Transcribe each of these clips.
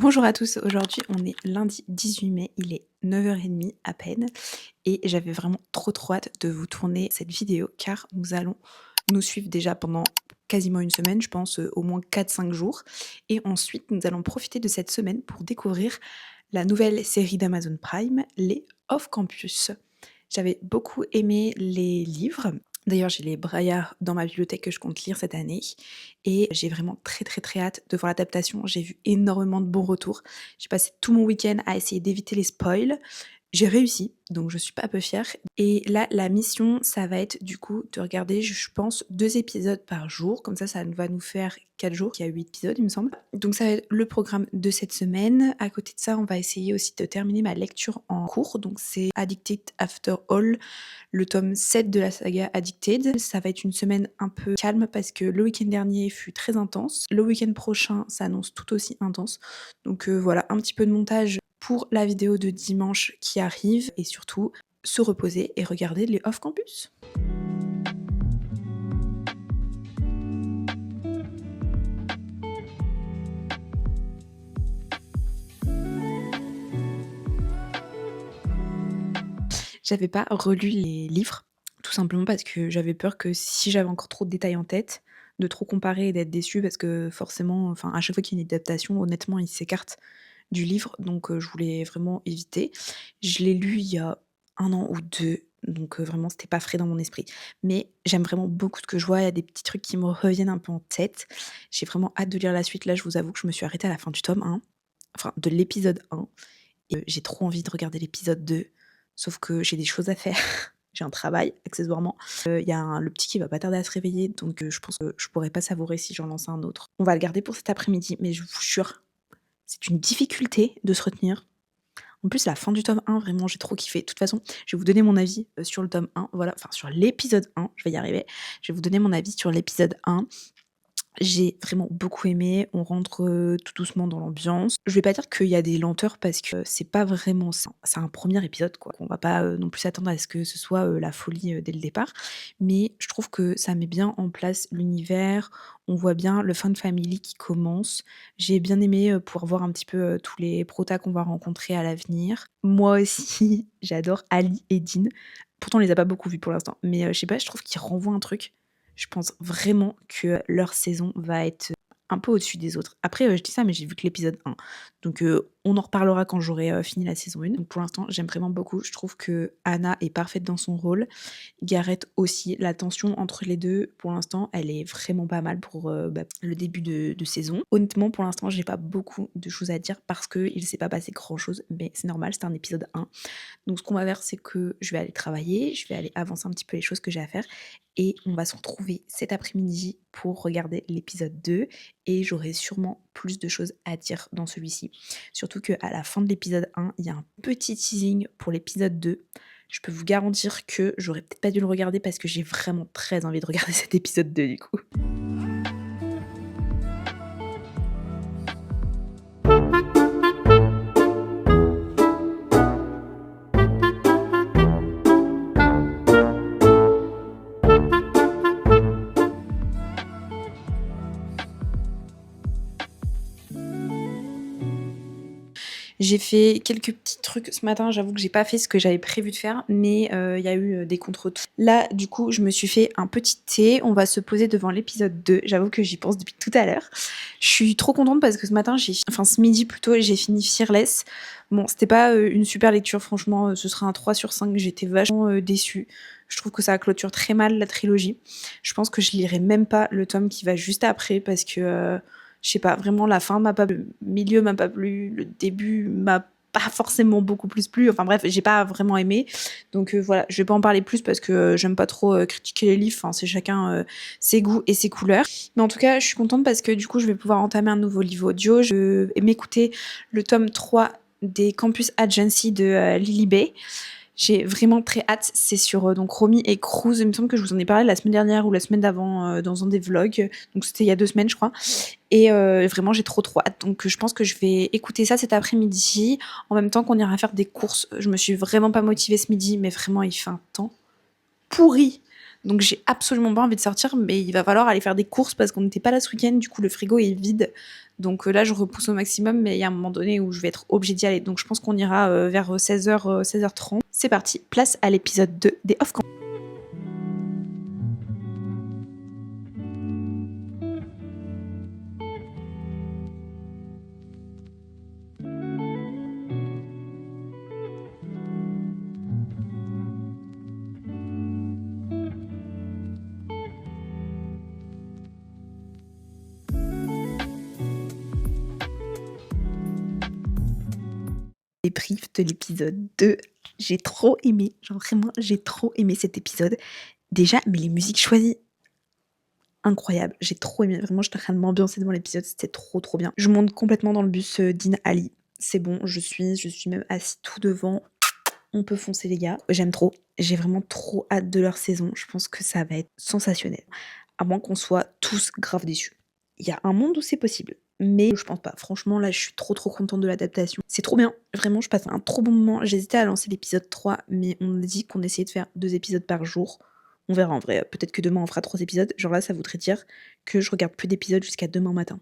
Bonjour à tous, aujourd'hui on est lundi 18 mai, il est 9h30 à peine et j'avais vraiment trop hâte de vous tourner cette vidéo car nous allons nous suivre déjà pendant quasiment une semaine, je pense au moins 4-5 jours et ensuite nous allons profiter de cette semaine pour découvrir la nouvelle série d'Amazon Prime, les Off Campus. J'avais beaucoup aimé les livres. D'ailleurs, j'ai les Braillard dans ma bibliothèque que je compte lire cette année et j'ai vraiment très hâte de voir l'adaptation. J'ai vu énormément de bons retours. J'ai passé tout mon week-end à essayer d'éviter les spoils. J'ai réussi, donc je suis pas peu fière. Et là, la mission, ça va être du coup de regarder, je pense, 2 épisodes par jour. Comme ça va nous faire 4 jours. Il y a 8 épisodes, il me semble. Donc ça va être le programme de cette semaine. À côté de ça, on va essayer aussi de terminer ma lecture en cours. Donc c'est Addicted After All, le tome 7 de la saga Addicted. Ça va être une semaine un peu calme parce que le week-end dernier fut très intense. Le week-end prochain s'annonce tout aussi intense. Donc voilà, un petit peu de montage pour la vidéo de dimanche qui arrive et surtout se reposer et regarder les Off Campus. J'avais pas relu les livres, tout simplement parce que j'avais peur que si j'avais encore trop de détails en tête, de trop comparer et d'être déçue parce que forcément, enfin à chaque fois qu'il y a une adaptation, honnêtement, ils s'écartent du livre, donc je voulais vraiment éviter. Je l'ai lu il y a 1 an ou 2, donc vraiment c'était pas frais dans mon esprit. Mais j'aime vraiment beaucoup ce que je vois, il y a des petits trucs qui me reviennent un peu en tête. J'ai vraiment hâte de lire la suite. Là, je vous avoue que je me suis arrêtée à la fin du tome 1, enfin de l'épisode 1 et j'ai trop envie de regarder l'épisode 2, sauf que j'ai des choses à faire. J'ai un travail accessoirement. Il y a le petit qui va pas tarder à se réveiller, donc je pense que je pourrais pas savourer si j'en lance un autre. On va le garder pour cet après-midi, mais je vous jure, c'est une difficulté de se retenir. En plus, la fin du tome 1, vraiment, j'ai trop kiffé. De toute façon, je vais vous donner mon avis sur le tome 1, voilà, enfin sur l'épisode 1, je vais y arriver. Je vais vous donner mon avis sur l'épisode 1. J'ai vraiment beaucoup aimé, on rentre, tout doucement dans l'ambiance. Je vais pas dire qu'il y a des lenteurs parce que c'est pas vraiment ça. C'est un premier épisode quoi. On va pas, non plus s'attendre à ce que ce soit, la folie, dès le départ. Mais je trouve que ça met bien en place l'univers. On voit bien le fun family qui commence. J'ai bien aimé, pouvoir voir un petit peu, tous les protas qu'on va rencontrer à l'avenir. Moi aussi, j'adore Ali et Dean. Pourtant on les a pas beaucoup vus pour l'instant, mais, je sais pas, je trouve qu'ils renvoient un truc. Je pense vraiment que leur saison va être un peu au-dessus des autres. Après, je dis ça, mais j'ai vu que l'épisode 1. Donc, on en reparlera quand j'aurai fini la saison 1. Donc, pour l'instant, j'aime vraiment beaucoup. Je trouve que Anna est parfaite dans son rôle. Gareth aussi. La tension entre les deux, pour l'instant, elle est vraiment pas mal pour le début de saison. Honnêtement, pour l'instant, j'ai pas beaucoup de choses à dire parce qu'il s'est pas passé grand-chose. Mais c'est normal, c'est un épisode 1. Donc ce qu'on va faire, c'est que je vais aller travailler, je vais aller avancer un petit peu les choses que j'ai à faire et on va se retrouver cet après-midi pour regarder l'épisode 2 et j'aurai sûrement plus de choses à dire dans celui-ci. Surtout qu'à la fin de l'épisode 1, il y a un petit teasing pour l'épisode 2. Je peux vous garantir que j'aurais peut-être pas dû le regarder parce que j'ai vraiment très envie de regarder cet épisode 2 du coup. J'ai fait quelques petits trucs ce matin, j'avoue que j'ai pas fait ce que j'avais prévu de faire, mais il y a eu des contre-temps. Là, du coup, je me suis fait un petit thé, on va se poser devant l'épisode 2, j'avoue que j'y pense depuis tout à l'heure. Je suis trop contente parce que ce matin, ce midi plutôt, j'ai fini Fearless. Bon, c'était pas une super lecture, franchement, ce sera un 3 sur 5, j'étais vachement déçue. Je trouve que ça clôture très mal la trilogie. Je pense que je lirai même pas le tome qui va juste après parce que je sais pas, vraiment la fin m'a pas plu, le milieu m'a pas plu, le début m'a pas forcément beaucoup plus plu. Enfin bref, j'ai pas vraiment aimé. Donc voilà, je vais pas en parler plus parce que j'aime pas trop critiquer les livres. Enfin, c'est chacun ses goûts et ses couleurs. Mais en tout cas, je suis contente parce que du coup, je vais pouvoir entamer un nouveau livre audio. Je vais m'écouter le tome 3 des Campus Agency de Lily Bay. J'ai vraiment très hâte, c'est sur donc Romy et Cruz, il me semble que je vous en ai parlé la semaine dernière ou la semaine d'avant dans un des vlogs, donc c'était il y a 2 semaines je crois, et vraiment j'ai trop hâte, donc je pense que je vais écouter ça cet après-midi, en même temps qu'on ira faire des courses. Je me suis vraiment pas motivée ce midi, mais vraiment il fait un temps pourri Donc j'ai absolument pas envie de sortir, mais il va falloir aller faire des courses parce qu'on n'était pas là ce week-end, du coup le frigo est vide. Donc là je repousse au maximum, mais il y a un moment donné où je vais être obligée d'y aller. Donc je pense qu'on ira vers 16h, 16h30. C'est parti, place à l'épisode 2 des Off Campus. Débrief de l'épisode 2. J'ai trop aimé, genre vraiment j'ai trop aimé cet épisode. Déjà, mais les musiques choisies, incroyable, j'ai trop aimé, vraiment j'étais en train de m'ambiancer devant l'épisode, c'était trop bien. Je monte complètement dans le bus Dean Ali, c'est bon, je suis même assis tout devant, on peut foncer les gars, j'aime trop, j'ai vraiment trop hâte de leur saison, je pense que ça va être sensationnel, à moins qu'on soit tous grave déçus. Il y a un monde où c'est possible, mais je pense pas. Franchement, là, je suis trop contente de l'adaptation. C'est trop bien. Vraiment, je passe un trop bon moment. J'hésitais à lancer l'épisode 3, mais on a dit qu'on essayait de faire 2 épisodes par jour. On verra en vrai. Peut-être que demain, on fera 3 épisodes. Genre là, ça voudrait dire que je regarde plus d'épisodes jusqu'à demain matin.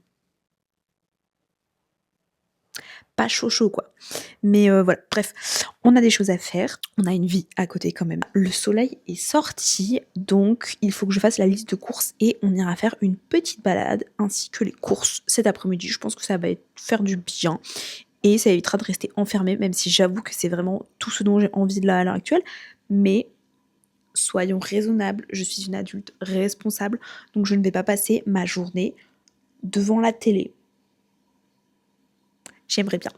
Pas chaud quoi. Mais voilà, bref, on a des choses à faire, on a une vie à côté quand même. Le soleil est sorti, donc il faut que je fasse la liste de courses et on ira faire une petite balade ainsi que les courses cet après-midi. Je pense que ça va faire du bien et ça évitera de rester enfermé, même si j'avoue que c'est vraiment tout ce dont j'ai envie de là à l'heure actuelle. Mais soyons raisonnables, je suis une adulte responsable, donc je ne vais pas passer ma journée devant la télé. J'aimerais bien.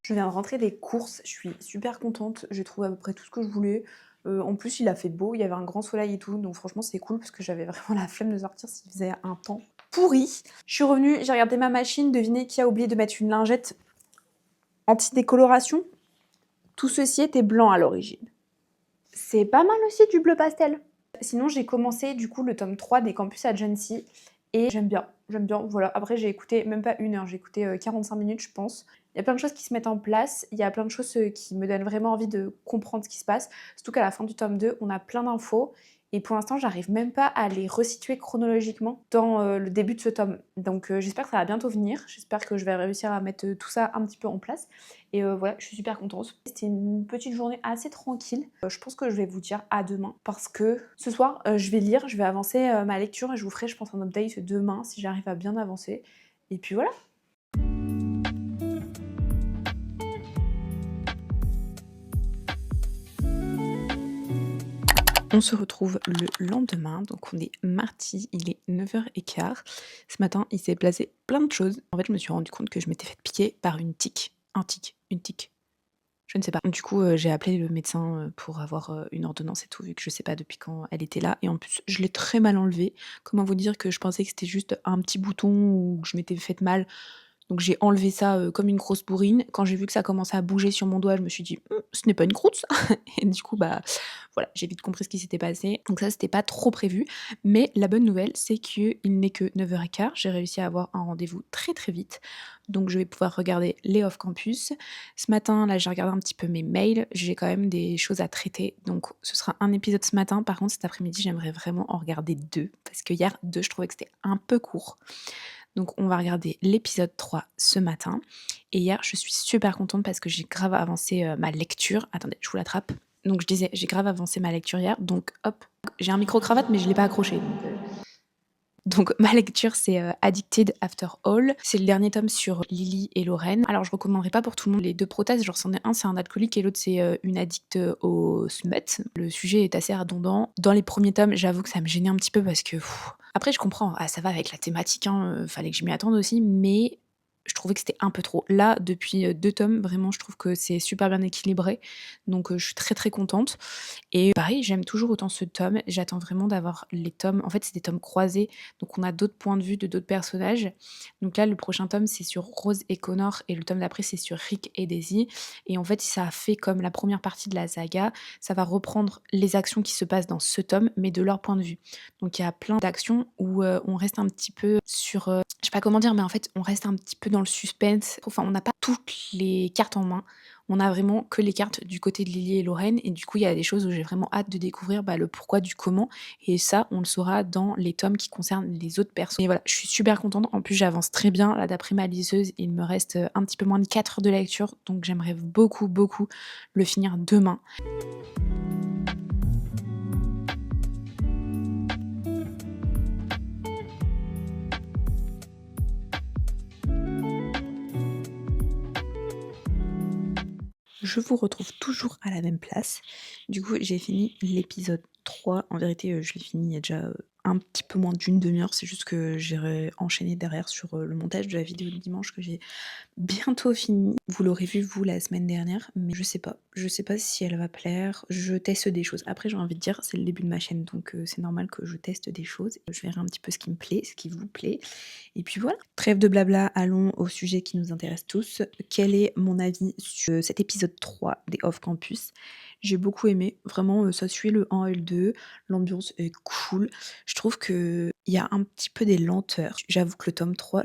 Je viens de rentrer des courses, je suis super contente, j'ai trouvé à peu près tout ce que je voulais. En plus, il a fait beau, il y avait un grand soleil et tout, donc franchement, c'est cool parce que j'avais vraiment la flemme de sortir s'il faisait un temps pourri. Je suis revenue, j'ai regardé ma machine, devinez qui a oublié de mettre une lingette anti-décoloration. Tout ceci était blanc à l'origine. C'est pas mal aussi du bleu pastel. Sinon, j'ai commencé du coup le tome 3 des Campus Agency et j'aime bien, voilà. Après, j'ai écouté même pas 1 heure, j'ai écouté 45 minutes, je pense. Il y a plein de choses qui se mettent en place, il y a plein de choses qui me donnent vraiment envie de comprendre ce qui se passe. Surtout qu'à la fin du tome 2, on a plein d'infos et pour l'instant, j'arrive même pas à les resituer chronologiquement dans le début de ce tome. Donc j'espère que ça va bientôt venir, j'espère que je vais réussir à mettre tout ça un petit peu en place. Et voilà, je suis super contente. C'était une petite journée assez tranquille. Je pense que je vais vous dire à demain parce que ce soir, je vais lire, je vais avancer ma lecture et je vous ferai, je pense, un update demain si j'arrive à bien avancer. Et puis voilà. On se retrouve le lendemain, donc on est mardi, il est 9h15. Ce matin, il s'est passé plein de choses. En fait, je me suis rendu compte que je m'étais fait piquer par une tique. Une tique. Je ne sais pas. Du coup, j'ai appelé le médecin pour avoir une ordonnance et tout, vu que je sais pas depuis quand elle était là. Et en plus, je l'ai très mal enlevée. Comment vous dire que je pensais que c'était juste un petit bouton ou que je m'étais fait mal. Donc j'ai enlevé ça comme une grosse bourrine. Quand j'ai vu que ça commençait à bouger sur mon doigt, je me suis dit ce n'est pas une croûte ça. Et du coup, bah voilà, j'ai vite compris ce qui s'était passé. Donc ça, c'était pas trop prévu. Mais la bonne nouvelle, c'est qu'il n'est que 9h15. J'ai réussi à avoir un rendez-vous très vite. Donc je vais pouvoir regarder les off campus. Ce matin, là, j'ai regardé un petit peu mes mails. J'ai quand même des choses à traiter. Donc ce sera un épisode ce matin. Par contre, cet après-midi, j'aimerais vraiment en regarder 2. Parce que hier, 2, je trouvais que c'était un peu court. Donc on va regarder l'épisode 3 ce matin. Et hier, je suis super contente parce que j'ai grave avancé ma lecture. Attendez, je vous l'attrape. Donc je disais, j'ai grave avancé ma lecture hier. Donc hop, j'ai un micro-cravate mais je ne l'ai pas accroché. Donc ma lecture, c'est Addicted After All. C'est le dernier tome sur Lily et Lorraine. Alors je recommanderais pas pour tout le monde les deux protas, genre c'en est un, c'est un alcoolique et l'autre c'est une addict au smut. Le sujet est assez redondant. Dans les premiers tomes, j'avoue que ça me gênait un petit peu parce que après je comprends, ça va avec la thématique, fallait que je m'y attende aussi, mais je trouvais que c'était un peu trop. Là, depuis, 2 tomes, vraiment, je trouve que c'est super bien équilibré, donc je suis très, très contente et pareil, j'aime toujours autant ce tome. J'attends vraiment d'avoir les tomes en fait, c'est des tomes croisés, donc on a d'autres points de vue de d'autres personnages. Donc là, le prochain tome, c'est sur Rose et Connor et le tome d'après, c'est sur Rick et Daisy et en fait, ça a fait comme la première partie de la saga. Ça va reprendre les actions qui se passent dans ce tome, mais de leur point de vue. Donc il y a plein d'actions où, on reste un petit peu sur, je sais pas comment dire, mais en fait, on reste un petit peu dans le suspense. Enfin, on n'a pas toutes les cartes en main. On a vraiment que les cartes du côté de Lily et Lorraine et du coup, il y a des choses où j'ai vraiment hâte de découvrir, le pourquoi du comment et ça, on le saura dans les tomes qui concernent les autres personnes. Et voilà, je suis super contente. En plus, j'avance très bien. Là, d'après ma liseuse, il me reste, un petit peu moins de 4 heures de lecture, donc j'aimerais beaucoup, beaucoup le finir demain. Je vous retrouve toujours à la même place. Du coup, j'ai fini l'épisode 3. En vérité, je l'ai fini il y a déjà, un petit peu moins d'une demi heure. C'est juste que j'ai enchaîné derrière sur, le montage de la vidéo de dimanche que j'ai bientôt fini. Vous l'aurez vu vous la semaine dernière, mais je sais pas. Je sais pas si elle va plaire. Je teste des choses. Après, j'ai envie de dire, c'est le début de ma chaîne, donc c'est normal que je teste des choses. Je verrai un petit peu ce qui me plaît, ce qui vous plaît et puis voilà. Trêve de blabla, allons au sujet qui nous intéresse tous. Quel est mon avis sur cet épisode 3 des Off Campus? J'ai beaucoup aimé, vraiment, ça suit le 1 et le 2, l'ambiance est cool. Je trouve qu'il y a un petit peu des lenteurs. J'avoue que le tome 3,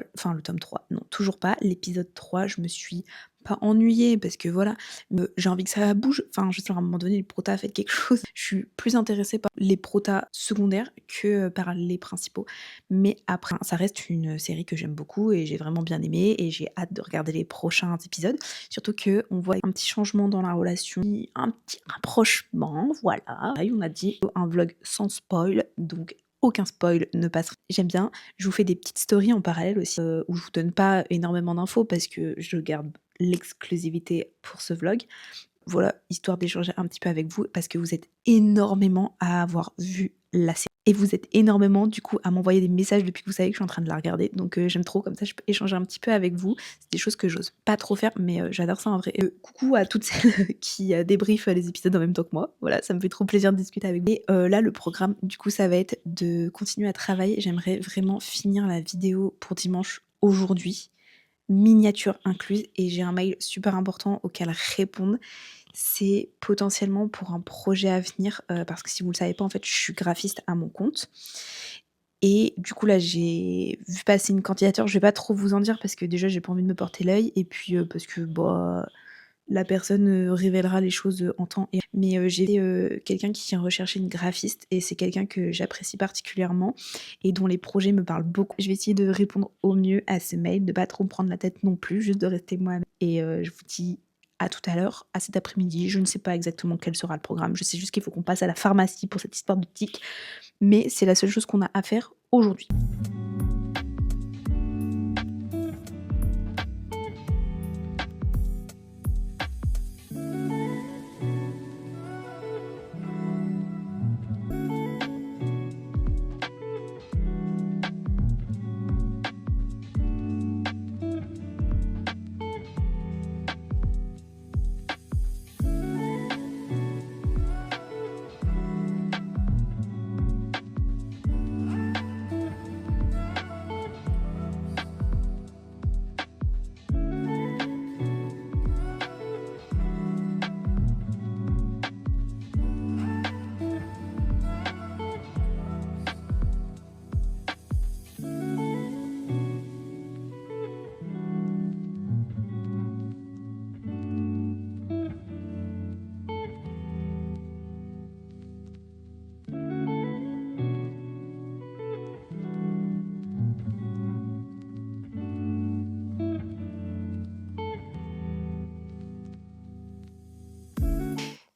non, toujours pas. L'épisode 3, je me suis pas ennuyée parce que voilà, j'ai envie que ça bouge. Enfin, je sais, à un moment donné, les protas, faites quelque chose. Je suis plus intéressée par les protas secondaires que par les principaux. Mais après, ça reste une série que j'aime beaucoup et j'ai vraiment bien aimé et j'ai hâte de regarder les prochains épisodes. Surtout que on voit un petit changement dans la relation, un petit rapprochement, voilà. Et on a dit un vlog sans spoil, donc aucun spoil ne passera. J'aime bien. Je vous fais des petites stories en parallèle aussi, où je vous donne pas énormément d'infos parce que je garde l'exclusivité pour ce vlog. Voilà, histoire d'échanger un petit peu avec vous parce que vous êtes énormément à avoir vu la série et vous êtes énormément du coup à m'envoyer des messages depuis que vous savez que je suis en train de la regarder, donc j'aime trop, comme ça je peux échanger un petit peu avec vous. C'est des choses que j'ose pas trop faire, mais j'adore ça en vrai. Coucou à toutes celles qui débriefent les épisodes en même temps que moi. Voilà, ça me fait trop plaisir de discuter avec vous. Et là, le programme, du coup, ça va être de continuer à travailler. J'aimerais vraiment finir la vidéo pour dimanche aujourd'hui, miniature incluse, et j'ai un mail super important auquel répondre. C'est potentiellement pour un projet à venir, parce que si vous le savez pas, en fait, je suis graphiste à mon compte et du coup, là, j'ai vu passer une candidature. Je vais pas trop vous en dire parce que déjà, j'ai pas envie de me porter l'œil et puis, parce que, la personne, révélera les choses, en temps et mais, j'ai, quelqu'un qui recherchait une graphiste et c'est quelqu'un que j'apprécie particulièrement et dont les projets me parlent beaucoup. Je vais essayer de répondre au mieux à ce mail, de pas trop me prendre la tête non plus, juste de rester moi-même et je vous dis à tout à l'heure, à cet après-midi. Je ne sais pas exactement quel sera le programme. Je sais juste qu'il faut qu'on passe à la pharmacie pour cette histoire de tic, mais c'est la seule chose qu'on a à faire aujourd'hui.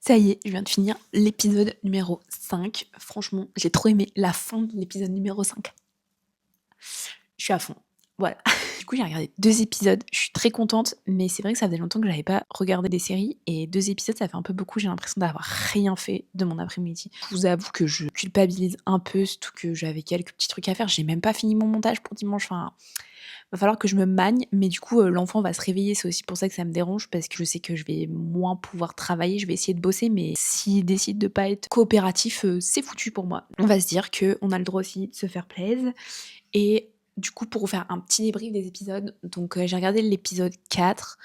Ça y est, je viens de finir l'épisode numéro 5. Franchement, j'ai trop aimé la fin de l'épisode numéro 5. Je suis à fond. Voilà. du coup, j'ai regardé 2 épisodes. Je suis très contente, mais c'est vrai que ça faisait longtemps que j'avais pas regardé des séries et 2 épisodes, ça fait un peu beaucoup. J'ai l'impression d'avoir rien fait de mon après-midi. Je vous avoue que je culpabilise un peu, surtout que j'avais quelques petits trucs à faire. J'ai même pas fini mon montage pour dimanche. Enfin, va falloir que je me magne, mais du coup, l'enfant va se réveiller. C'est aussi pour ça que ça me dérange parce que je sais que je vais moins pouvoir travailler. Je vais essayer de bosser, mais s'il décide de pas être coopératif, c'est foutu pour moi. On va se dire qu'on a le droit aussi de se faire plaisir et du coup, pour vous faire un petit débrief des épisodes, donc j'ai regardé l'épisode 4.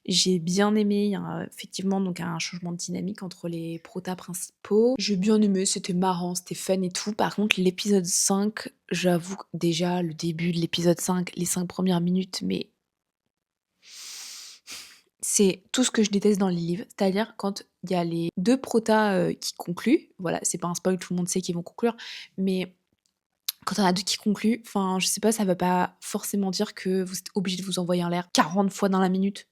J'ai bien aimé, il y a effectivement donc un changement de dynamique entre les protas principaux. J'ai bien aimé, c'était marrant, c'était fun et tout. Par contre, l'épisode 5, j'avoue que déjà le début de l'épisode 5, les 5 premières minutes, mais c'est tout ce que je déteste dans les livres. C'est-à-dire quand il y a les 2 protas, qui concluent, voilà, c'est pas un spoil, tout le monde sait qu'ils vont conclure, mais quand on a 2 qui concluent, enfin, je sais pas, ça veut pas forcément dire que vous êtes obligé de vous envoyer en l'air 40 fois dans la minute.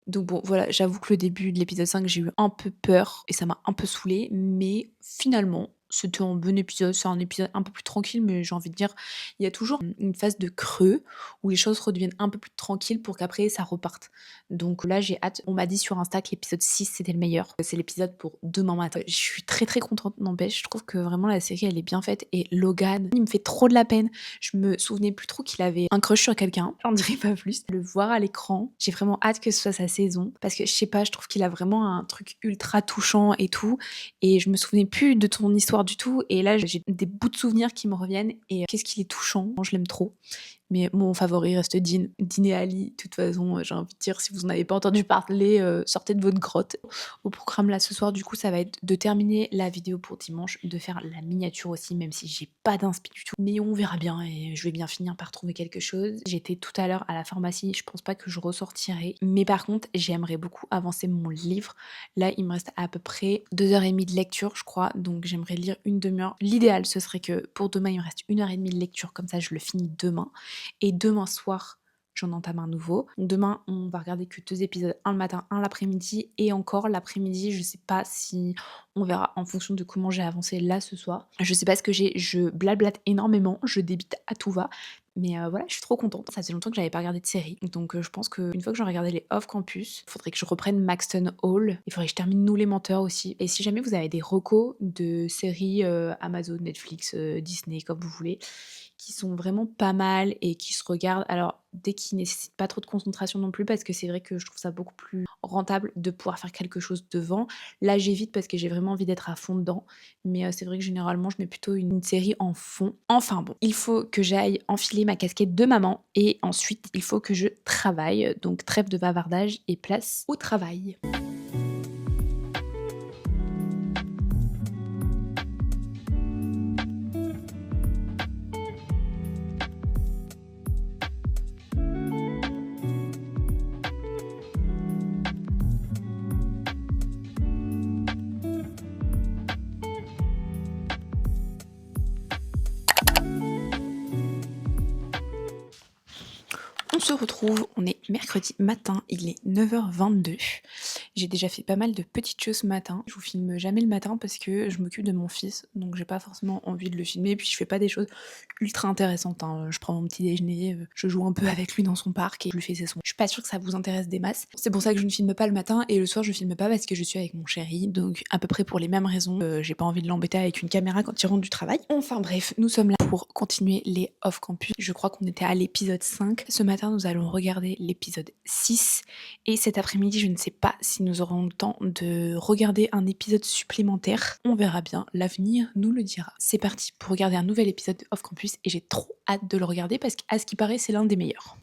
Donc bon, voilà, j'avoue que le début de l'épisode 5, j'ai eu un peu peur et ça m'a un peu saoulée, mais finalement, c'était un bon épisode. C'est un épisode un peu plus tranquille, mais j'ai envie de dire, il y a toujours une phase de creux où les choses redeviennent un peu plus tranquilles pour qu'après ça reparte. Donc là, j'ai hâte. On m'a dit sur Insta que l'épisode 6 c'était le meilleur. C'est l'épisode pour demain matin. Je suis très très contente, n'empêche. Je trouve que vraiment la série elle est bien faite et Logan, il me fait trop de la peine. Je me souvenais plus trop qu'il avait un crush sur quelqu'un, j'en dirai pas plus. Le voir à l'écran, j'ai vraiment hâte que ce soit sa saison parce que je sais pas, je trouve qu'il a vraiment un truc ultra touchant et tout. Et je me souvenais plus de ton histoire du tout. Et là, j'ai des bouts de souvenirs qui me reviennent. Et qu'est-ce qu'il est touchant. Je l'aime trop. Mais mon favori reste Dean. Dean et Ali. De toute façon, j'ai envie de dire, si vous n'en avez pas entendu parler, sortez de votre grotte. Au programme là ce soir, du coup, ça va être de terminer la vidéo pour dimanche, de faire la miniature aussi, même si j'ai pas d'inspi du tout. Mais on verra bien et je vais bien finir par trouver quelque chose. J'étais tout à l'heure à la pharmacie, je pense pas que je ressortirai. Mais par contre, j'aimerais beaucoup avancer mon livre. Là, il me reste à peu près 2h30 de lecture, je crois. Donc j'aimerais lire une demi-heure. L'idéal, ce serait que pour demain, il me reste 1h30 de lecture. Comme ça, je le finis demain. Et demain soir, j'en entame un nouveau. Donc demain, on va regarder que 2 épisodes, un le matin, un l'après-midi. Et encore l'après-midi, je sais pas si on verra en fonction de comment j'ai avancé là ce soir. Je sais pas ce que j'ai, je blablate énormément, je débite à tout va. Mais voilà, je suis trop contente. Ça faisait longtemps que j'avais pas regardé de série. Donc je pense qu'une fois que j'aurai regardé les off campus, il faudrait que je reprenne Maxton Hall. Il faudrait que je termine Nous les menteurs aussi. Et si jamais vous avez des recos de séries Amazon, Netflix, Disney, comme vous voulez, qui sont vraiment pas mal et qui se regardent, alors dès qu'ils nécessitent pas trop de concentration non plus, parce que c'est vrai que je trouve ça beaucoup plus rentable de pouvoir faire quelque chose devant. Là j'évite parce que j'ai vraiment envie d'être à fond dedans, mais c'est vrai que généralement je mets plutôt une série en fond. Enfin bon, il faut que j'aille enfiler ma casquette de maman et ensuite il faut que je travaille, donc trêve de bavardage et place au travail. On se retrouve, on est mercredi matin, il est 9h22. J'ai déjà fait pas mal de petites choses ce matin. Je vous filme jamais le matin parce que je m'occupe de mon fils, donc j'ai pas forcément envie de le filmer. Puis je fais pas des choses ultra intéressantes, hein. Je prends mon petit déjeuner, je joue un peu avec lui dans son parc et je lui fais ses sons. Je suis pas sûre que ça vous intéresse des masses. C'est pour ça que je ne filme pas le matin et le soir je filme pas parce que je suis avec mon chéri, donc à peu près pour les mêmes raisons. J'ai pas envie de l'embêter avec une caméra quand il rentre du travail. Enfin bref, nous sommes là pour continuer les off-campus. Je crois qu'on était à l'épisode 5. Ce matin, nous allons regarder l'épisode 6. Et cet après-midi, je ne sais pas si nous aurons le temps de regarder un épisode supplémentaire. On verra bien, l'avenir nous le dira. C'est parti pour regarder un nouvel épisode de Off-Campus et j'ai trop hâte de le regarder parce qu'à ce qui paraît, c'est l'un des meilleurs.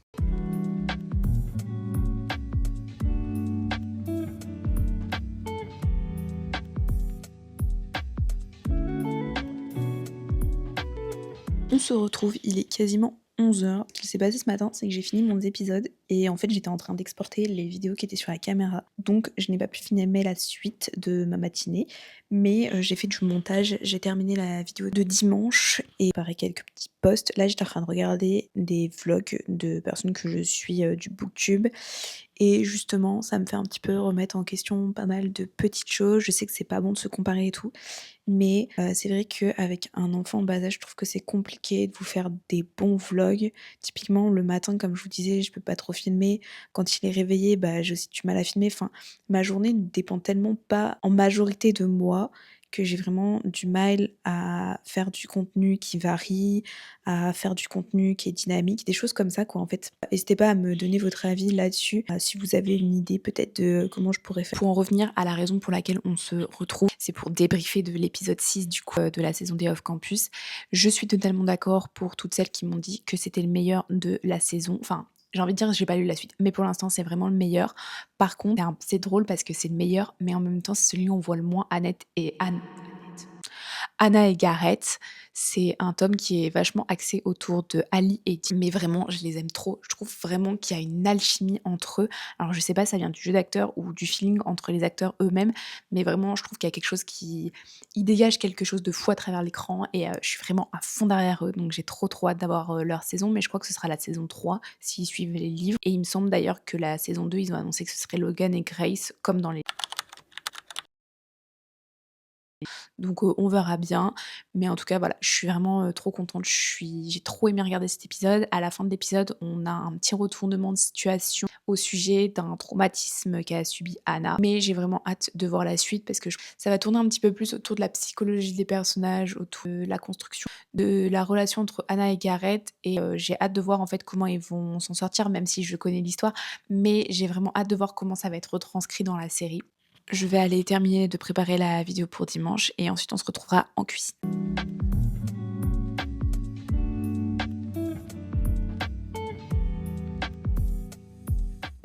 On se retrouve, il est quasiment 11h. Ce qui s'est passé ce matin, c'est que j'ai fini mon épisode et en fait, j'étais en train d'exporter les vidéos qui étaient sur la caméra. Donc je n'ai pas pu filmer la suite de ma matinée, mais j'ai fait du montage. J'ai terminé la vidéo de dimanche et pareil quelques petits posts. Là, j'étais en train de regarder des vlogs de personnes que je suis, du Booktube et justement, ça me fait un petit peu remettre en question pas mal de petites choses. Je sais que c'est pas bon de se comparer et tout, mais c'est vrai qu'avec un enfant en bas âge, je trouve que c'est compliqué de vous faire des bons vlogs. Typiquement, le matin, comme je vous disais, je peux pas trop filmer. Quand il est réveillé, bah, j'ai aussi du mal à filmer. Enfin, ma journée ne dépend tellement pas en majorité de moi que j'ai vraiment du mal à faire du contenu qui varie, à faire du contenu qui est dynamique, des choses comme ça, quoi, en fait. N'hésitez pas à me donner votre avis là-dessus, si vous avez une idée peut-être de comment je pourrais faire. Pour en revenir à la raison pour laquelle on se retrouve, c'est pour débriefer de l'épisode 6 du coup, de la saison des Off Campus. Je suis totalement d'accord pour toutes celles qui m'ont dit que c'était le meilleur de la saison. Enfin, j'ai envie de dire, j'ai pas lu la suite, mais pour l'instant, c'est vraiment le meilleur. Par contre, c'est drôle parce que c'est le meilleur, mais en même temps, c'est celui où on voit le moins Anna et Gareth. C'est un tome qui est vachement axé autour de Ali et Tim, mais vraiment, je les aime trop. Je trouve vraiment qu'il y a une alchimie entre eux. Alors, je sais pas, ça vient du jeu d'acteur ou du feeling entre les acteurs eux-mêmes, mais vraiment, je trouve qu'il y a quelque chose qui... Ils dégagent quelque chose de fou à travers l'écran et je suis vraiment à fond derrière eux, donc j'ai trop hâte d'avoir leur saison, mais je crois que ce sera la saison 3 s'ils suivent les livres. Et il me semble d'ailleurs que la saison 2, ils ont annoncé que ce serait Logan et Grace, comme dans les... Donc on verra bien. Mais en tout cas, voilà, je suis vraiment trop contente. J'ai trop aimé regarder cet épisode. À la fin de l'épisode, on a un petit retournement de situation au sujet d'un traumatisme qu'a subi Anna. Mais j'ai vraiment hâte de voir la suite parce que ça va tourner un petit peu plus autour de la psychologie des personnages, autour de la construction de la relation entre Anna et Gareth. Et j'ai hâte de voir en fait comment ils vont s'en sortir, même si je connais l'histoire. Mais j'ai vraiment hâte de voir comment ça va être retranscrit dans la série. Je vais aller terminer de préparer la vidéo pour dimanche et ensuite on se retrouvera en cuisine.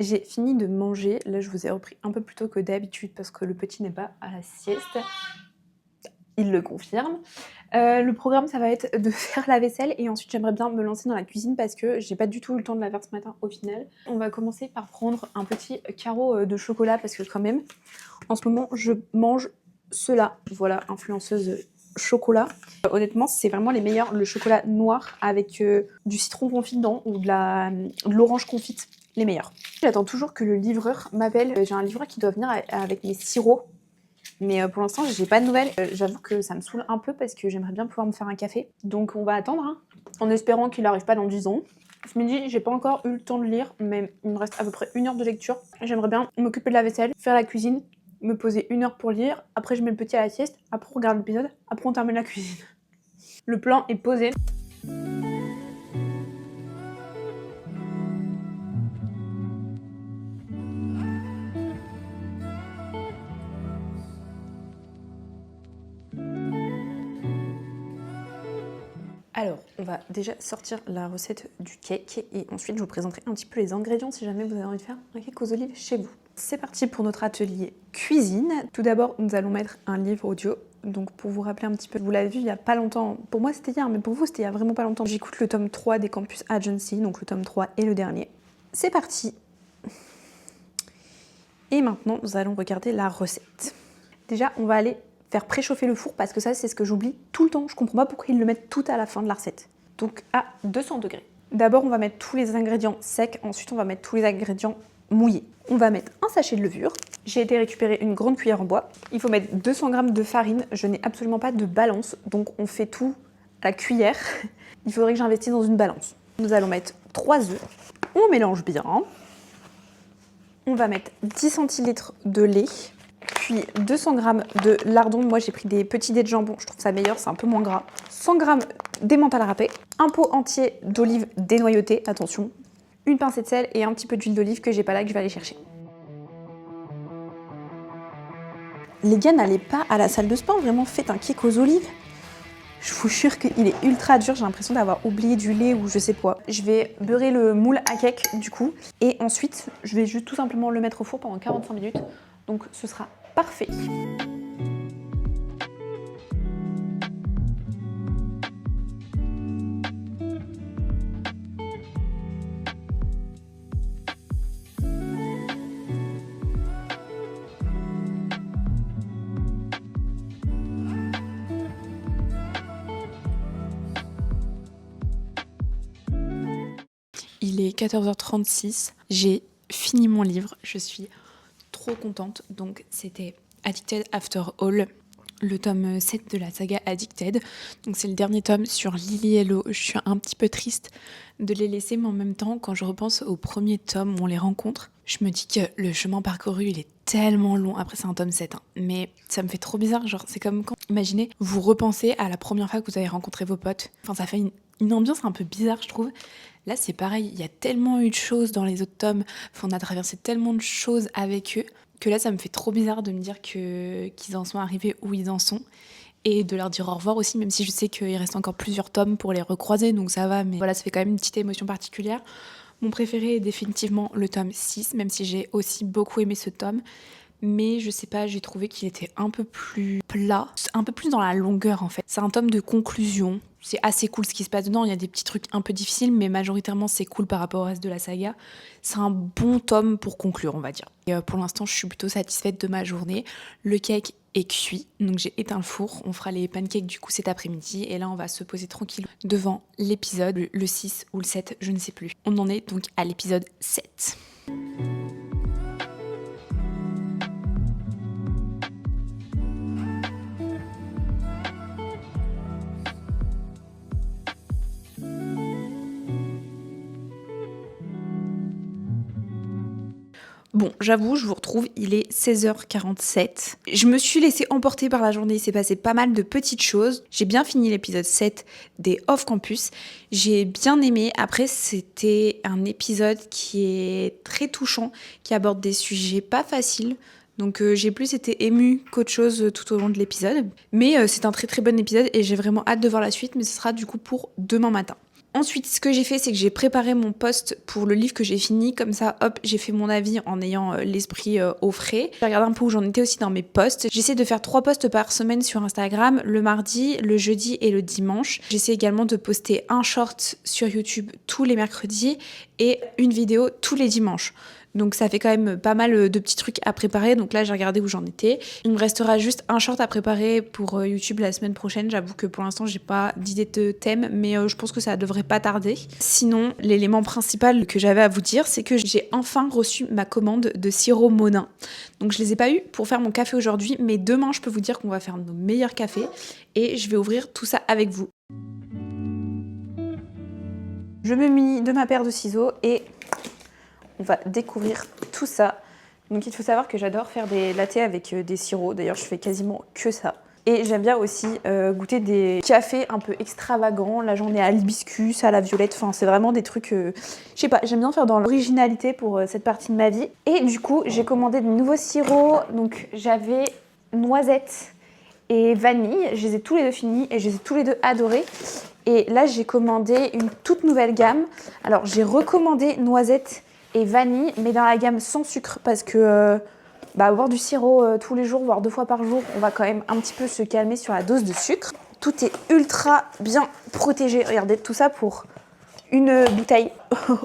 J'ai fini de manger, là je vous ai repris un peu plus tôt que d'habitude parce que le petit n'est pas à la sieste, il le confirme. Le programme ça va être de faire la vaisselle et ensuite j'aimerais bien me lancer dans la cuisine parce que j'ai pas du tout eu le temps de la faire ce matin au final. On va commencer par prendre un petit carreau de chocolat parce que quand même en ce moment je mange cela, voilà, influenceuse chocolat. Honnêtement c'est vraiment les meilleurs, le chocolat noir avec du citron confit dedans ou de l'orange confite, les meilleurs. J'attends toujours que le livreur m'appelle, j'ai un livreur qui doit venir avec mes sirops. Mais pour l'instant, j'ai pas de nouvelles. J'avoue que ça me saoule un peu parce que j'aimerais bien pouvoir me faire un café. Donc on va attendre, hein, en espérant qu'il arrive pas dans 10 ans. Ce midi, j'ai pas encore eu le temps de lire, mais il me reste à peu près 1 heure de lecture. J'aimerais bien m'occuper de la vaisselle, faire la cuisine, me poser 1 heure pour lire. Après, je mets le petit à la sieste. Après, on regarde l'épisode. Après, on termine la cuisine. Le plan est posé. Alors, on va déjà sortir la recette du cake et ensuite je vous présenterai un petit peu les ingrédients si jamais vous avez envie de faire un cake aux olives chez vous. C'est parti pour notre atelier cuisine. Tout d'abord, nous allons mettre un livre audio. Donc pour vous rappeler un petit peu, vous l'avez vu il y a pas longtemps, pour moi c'était hier, mais pour vous c'était il y a vraiment pas longtemps. J'écoute le tome 3 des Campus Agency, donc le tome 3 et le dernier. C'est parti. Et maintenant, nous allons regarder la recette. Déjà, on va aller faire préchauffer le four parce que ça c'est ce que j'oublie tout le temps. Je comprends pas pourquoi ils le mettent tout à la fin de la recette. Donc à 200 degrés. D'abord on va mettre tous les ingrédients secs, ensuite on va mettre tous les ingrédients mouillés. On va mettre un sachet de levure. J'ai été récupérer une grande cuillère en bois. Il faut mettre 200 g de farine. Je n'ai absolument pas de balance, donc on fait tout à la cuillère. Il faudrait que j'investisse dans une balance. Nous allons mettre 3 œufs. On mélange bien. On va mettre 10 centilitres de lait. Puis 200 g de lardons, moi j'ai pris des petits dés de jambon, je trouve ça meilleur, c'est un peu moins gras. 100 g d'emmental râpé, un pot entier d'olives dénoyautées, attention, une pincée de sel et un petit peu d'huile d'olive que j'ai pas là, que je vais aller chercher. Les gars, n'allez pas à la salle de sport, vraiment faites un cake aux olives. Je vous jure qu'il est ultra dur, j'ai l'impression d'avoir oublié du lait ou je sais pas. Je vais beurrer le moule à cake du coup et ensuite je vais juste tout simplement le mettre au four pendant 45 minutes. Donc ce sera parfait. Il est 14h36. J'ai fini mon livre. Je suis trop contente. Donc c'était Addicted After All, le tome 7 de la saga Addicted. Donc c'est le dernier tome sur Lily et Lo. Je suis un petit peu triste de les laisser, mais en même temps, quand je repense au premier tome où on les rencontre, je me dis que le chemin parcouru, il est tellement long. Après, c'est un tome 7, hein. Mais ça me fait trop bizarre. Genre, c'est comme quand, imaginez, vous repensez à la première fois que vous avez rencontré vos potes. Enfin, ça fait une ambiance un peu bizarre, je trouve. Là, c'est pareil. Il y a tellement eu de choses dans les autres tomes. Enfin, on a traversé tellement de choses avec eux que là, ça me fait trop bizarre de me dire qu'ils en sont arrivés où ils en sont. Et de leur dire au revoir aussi, même si je sais qu'il reste encore plusieurs tomes pour les recroiser, donc ça va, mais voilà, ça fait quand même une petite émotion particulière. Mon préféré est définitivement le tome 6, même si j'ai aussi beaucoup aimé ce tome. Mais je sais pas, j'ai trouvé qu'il était un peu plus plat, un peu plus dans la longueur en fait. C'est un tome de conclusion, c'est assez cool ce qui se passe dedans, il y a des petits trucs un peu difficiles, mais majoritairement c'est cool par rapport au reste de la saga. C'est un bon tome pour conclure, on va dire. Et pour l'instant, je suis plutôt satisfaite de ma journée. Le cake est cuit, donc j'ai éteint le four. On fera les pancakes du coup cet après-midi, et là on va se poser tranquille devant l'épisode, le 6 ou le 7, je ne sais plus. On en est donc à l'épisode 7. Bon, j'avoue, je vous retrouve, il est 16h47. Je me suis laissée emporter par la journée, il s'est passé pas mal de petites choses. J'ai bien fini l'épisode 7 des Off Campus. J'ai bien aimé. Après, c'était un épisode qui est très touchant, qui aborde des sujets pas faciles. Donc j'ai plus été émue qu'autre chose tout au long de l'épisode. Mais c'est un très très bon épisode et j'ai vraiment hâte de voir la suite, mais ce sera du coup pour demain matin. Ensuite, ce que j'ai fait, c'est que j'ai préparé mon post pour le livre que j'ai fini. Comme ça, hop, j'ai fait mon avis en ayant l'esprit au frais. J'ai regardé un peu où j'en étais aussi dans mes posts. J'essaie de faire 3 posts par semaine sur Instagram, le mardi, le jeudi et le dimanche. J'essaie également de poster un short sur YouTube tous les mercredis et une vidéo tous les dimanches. Donc ça fait quand même pas mal de petits trucs à préparer. Donc là, j'ai regardé où j'en étais. Il me restera juste un short à préparer pour YouTube la semaine prochaine. J'avoue que pour l'instant, j'ai pas d'idée de thème, mais je pense que ça devrait pas tarder. Sinon, l'élément principal que j'avais à vous dire, c'est que j'ai enfin reçu ma commande de sirop Monin. Donc je les ai pas eu pour faire mon café aujourd'hui, mais demain, je peux vous dire qu'on va faire nos meilleurs cafés et je vais ouvrir tout ça avec vous. Je me munis de ma paire de ciseaux et on va découvrir tout ça. Donc il faut savoir que j'adore faire des lattés avec des sirops. D'ailleurs, je fais quasiment que ça. Et j'aime bien aussi goûter des cafés un peu extravagants. Là, j'en ai à l'hibiscus, à la violette. Enfin, c'est vraiment des trucs... je sais pas, j'aime bien faire dans l'originalité pour cette partie de ma vie. Et du coup, j'ai commandé de nouveaux sirops. Donc j'avais noisette et vanille. Je les ai tous les deux finis et je les ai tous les deux adorés. Et là, j'ai commandé une toute nouvelle gamme. Alors, j'ai recommandé noisette et vanille, mais dans la gamme sans sucre parce que boire du sirop tous les jours, voire 2 fois par jour, on va quand même un petit peu se calmer sur la dose de sucre. Tout est ultra bien protégé. Regardez, tout ça pour une bouteille.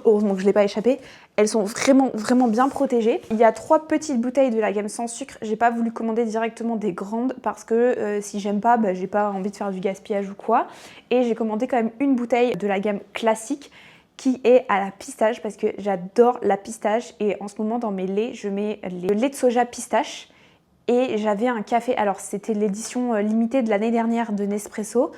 Heureusement que je ne l'ai pas échappé. Elles sont vraiment, vraiment bien protégées. Il y a 3 petites bouteilles de la gamme sans sucre. J'ai pas voulu commander directement des grandes parce que si j'aime pas, j'ai pas envie de faire du gaspillage ou quoi. Et j'ai commandé quand même une bouteille de la gamme classique qui est à la pistache parce que j'adore la pistache et en ce moment dans mes laits, je mets le lait de soja pistache et j'avais un café, alors c'était l'édition limitée de l'année dernière de Nespresso,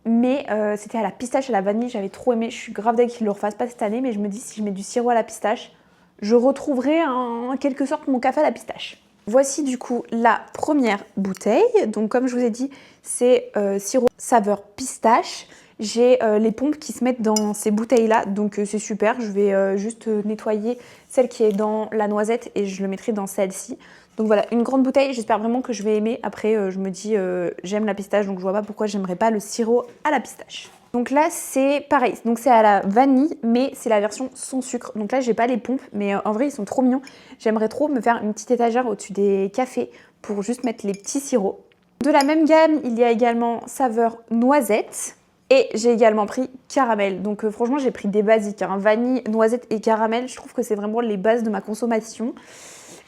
mais c'était à la pistache et à la vanille, j'avais trop aimé, je suis grave d'accord qu'ils ne le refassent pas cette année, mais je me dis si je mets du sirop à la pistache, je retrouverai en quelque sorte mon café à la pistache. Voici du coup la première bouteille, donc comme je vous ai dit, c'est sirop saveur pistache. J'ai les pompes qui se mettent dans ces bouteilles-là, donc c'est super. Je vais juste nettoyer celle qui est dans la noisette et je le mettrai dans celle-ci. Donc voilà, une grande bouteille, j'espère vraiment que je vais aimer. Après, je me dis, j'aime la pistache, donc je vois pas pourquoi j'aimerais pas le sirop à la pistache. Donc là, c'est pareil, donc c'est à la vanille, mais c'est la version sans sucre. Donc là, j'ai pas les pompes, mais en vrai, ils sont trop mignons. J'aimerais trop me faire une petite étagère au-dessus des cafés pour juste mettre les petits sirops. De la même gamme, il y a également saveur noisette. Et j'ai également pris caramel. Donc franchement, j'ai pris des basiques, hein. Vanille, noisette et caramel. Je trouve que c'est vraiment les bases de ma consommation.